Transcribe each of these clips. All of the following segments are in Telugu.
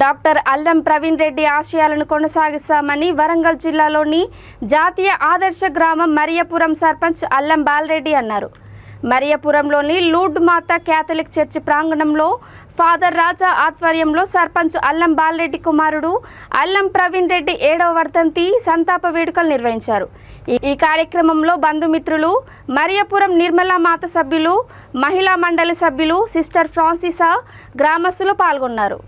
డాక్టర్ అల్లం ప్రవీణ్ రెడ్డి ఆశయాలను కొనసాగిస్తామని వరంగల్ జిల్లాలోని జాతీయ ఆదర్శ గ్రామం మరియపురం సర్పంచ్ అల్లం బాలరెడ్డి అన్నారు. మరియపురంలోని లూర్డ్ మాత క్యాథలిక్ చర్చి ప్రాంగణంలో ఫాదర్ రాజా ఆధ్వర్యంలో సర్పంచ్ అల్లం బాలరెడ్డి కుమారుడు అల్లం ప్రవీణ్ రెడ్డి 7వ వర్ధంతి సంతాప వేడుకలు నిర్వహించారు. ఈ కార్యక్రమంలో బంధుమిత్రులు, మరియపురం నిర్మలా మాత సభ్యులు, మహిళా మండలి సభ్యులు, సిస్టర్ ఫ్రాన్సిసా, గ్రామస్తులు పాల్గొన్నారు.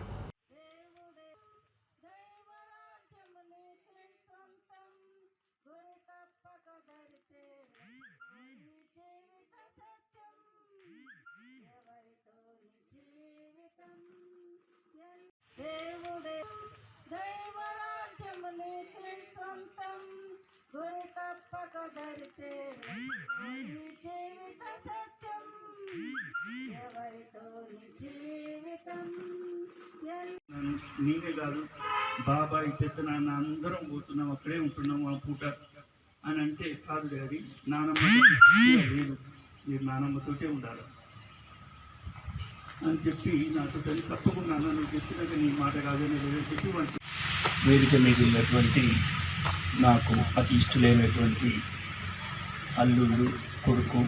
నేనే కాదు, బాబాయ్ పెద్ద నాన్న అందరం పోతున్నాం, అక్కడే ఉంటున్నాం ఆ పూట అని అంటే కాదు డాడీ, నానమ్మ లేదు, మీరు నానమ్మతోటే ఉండాలి అని చెప్పి నాతో తల్లి తప్పకుండా నువ్వు చెప్పినాక నీ మాట కాదని లేదని చెప్పి వేదిక మీద ఉన్నటువంటి నాకు అతి ఇష్టమైనటువంటి అల్లుళ్ళు, కొడుకు,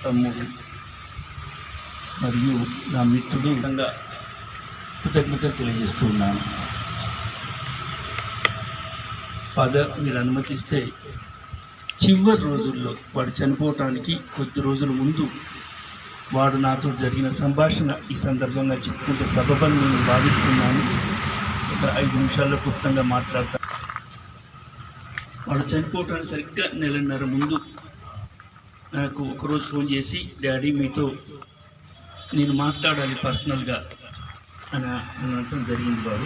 తమ్ముడు మరియు నా మిత్రుడు విధంగా కృతజ్ఞతలు తెలియజేస్తూ ఉన్నాను. ఫాదర్, మీరు అనుమతిస్తే చివరి రోజుల్లో వాడు చనిపోవటానికి కొద్ది రోజుల ముందు వాడు నాతో జరిగిన సంభాషణ ఈ సందర్భంగా చెప్పుకుంటే సబబని నేను భావిస్తున్నాను. ఒక 5 నిమిషాల్లో క్లుప్తంగా మాట్లాడతాను. వాడు చనిపోవటానికి సరిగ్గా 1.5 నెలల ముందు నాకు ఒకరోజు ఫోన్ చేసి, డాడీ మీతో నేను మాట్లాడాలి పర్సనల్గా అని అనటం జరిగింది. వాడు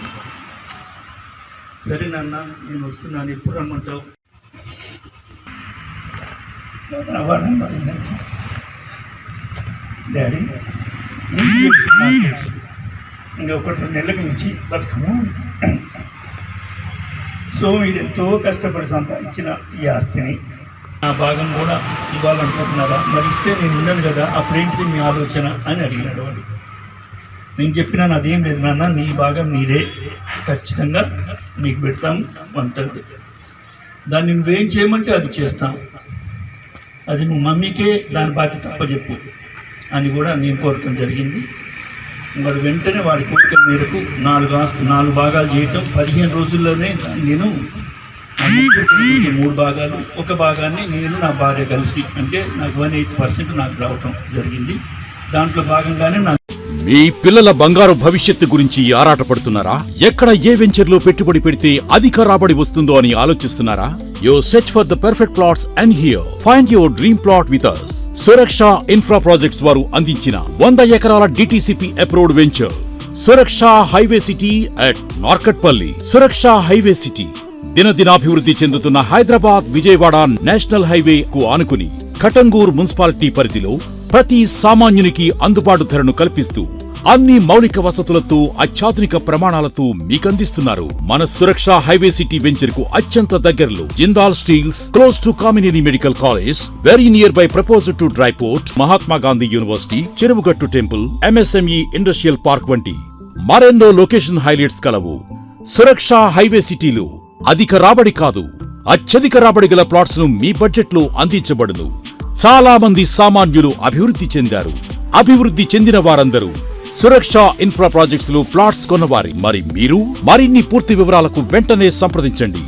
సరే నాన్న నేను వస్తున్నాను, ఎప్పుడు రమ్మంటావు? డాడీ ఇంకా 1-2 నెలల నుంచి బతుకము, సో మీరు ఎంతో కష్టపడి సంపాదించిన ఈ ఆస్తిని నా భాగం కూడా ఇవ్వాలనుకుంటున్నారా? మరి ఇస్తే నేను ఉన్నాను కదా, అప్పుడేంటిది మీ ఆలోచన అని అడిగినాడు వాడు. నేను చెప్పినాను, అదేం లేదు నాన్న, నీ భాగం నీదే, ఖచ్చితంగా నీకు పెడతాం అంతది, దాన్ని నువ్వేం చేయమంటే అది చేస్తాం, అది నువ్వు మమ్మీకే దాని బాధ్యత తప్పచెప్పు అని కూడా నేను కోరటం జరిగింది. వాడు వెంటనే వాడి కోరిక మేరకు 4 భాగాలు చేయటం, 15 రోజుల్లోనే నేను 3 భాగాలు, ఒక భాగాన్ని నేను నా భార్య కలిసి, అంటే నాకు 1/8% నాకు రావటం జరిగింది. దాంట్లో భాగంగానే నాకు మీ పిల్లల బంగారు భవిష్యత్తు గురించి ఆరాటపడుతున్నారా? ఎక్కడ ఏ వెంచర్లో పెట్టుబడి పెడితే అధిక రాబడి వస్తుందో అని ఆలోచిస్తున్నారా? You search for the perfect plots and here find your dream plot with us. Suraksha infra projects వారు అందించిన 100 ఎకరాల DTCP approved venture Suraksha highway city at Narkatpally. Suraksha highway city దినదినాభివృద్ధి చెందుతున్న హైదరాబాద్ విజయవాడ నేషనల్ హైవే కు ఆనుకుని కటంగూర్ మున్సిపాలిటీ పరిధిలో ప్రతి సామాన్యునికి అందుబాటు ధరను కల్పిస్తూ అన్ని మౌలిక వసతులతో అత్యాధునిక ప్రమాణాలతో మీకందిస్తున్నారు. మన సురక్ష హైవే సిటీ వెంచర్ కు అత్యంత దగ్గరలో Jindal steels, close to Kamineni medical college, very near by proposal to dry port, Mahatma Gandhi university, Cheruvugattu temple, MSME industrial park వంటి మరెన్నో లొకేషన్ హైలైట్స్ కలవు. సురక్ష హైవే సిటీలో అధిక రాబడి కాదు, అత్యధిక రాబడి గల ప్లాట్స్ ను మీ బడ్జెట్ లో అందించబడును. చాలా మంది సామాన్యులు అభివృద్ధి చెందారు. అభివృద్ధి చెందిన వారందరూ సురక్ష ఇన్ఫ్రా ప్రాజెక్ట్స్ లో ప్లాట్స్ కొన్నవారి. మరి మీరు మరిన్ని పూర్తి వివరాలకు వెంటనే సంప్రదించండి.